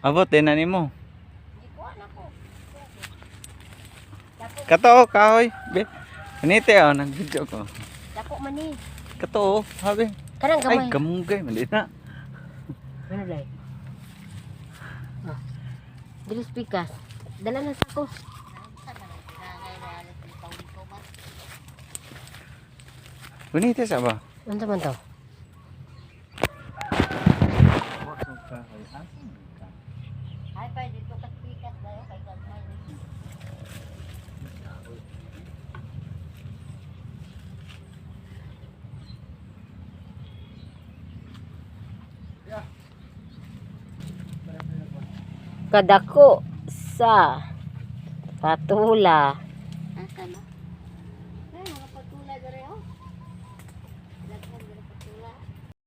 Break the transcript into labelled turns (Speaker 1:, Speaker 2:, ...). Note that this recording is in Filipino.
Speaker 1: Abot din na nimo.
Speaker 2: Ikuan ako.
Speaker 1: Kato kahoy. Be. Kanite oh nag-video ko.
Speaker 2: Dako man ni.
Speaker 1: Kato oh, sabi.
Speaker 2: Kanang
Speaker 1: Ay
Speaker 2: gamay.
Speaker 1: gamugay mali na.
Speaker 2: Ano dai? Ah. Dilis pikas. Dala na sa ko.
Speaker 1: Bunite sa ba?
Speaker 2: Unsa man to? Ay pa dito ka pikas dayo kay gamay. Kadako sa patula. Asa no? Ay, mga patula dere oh.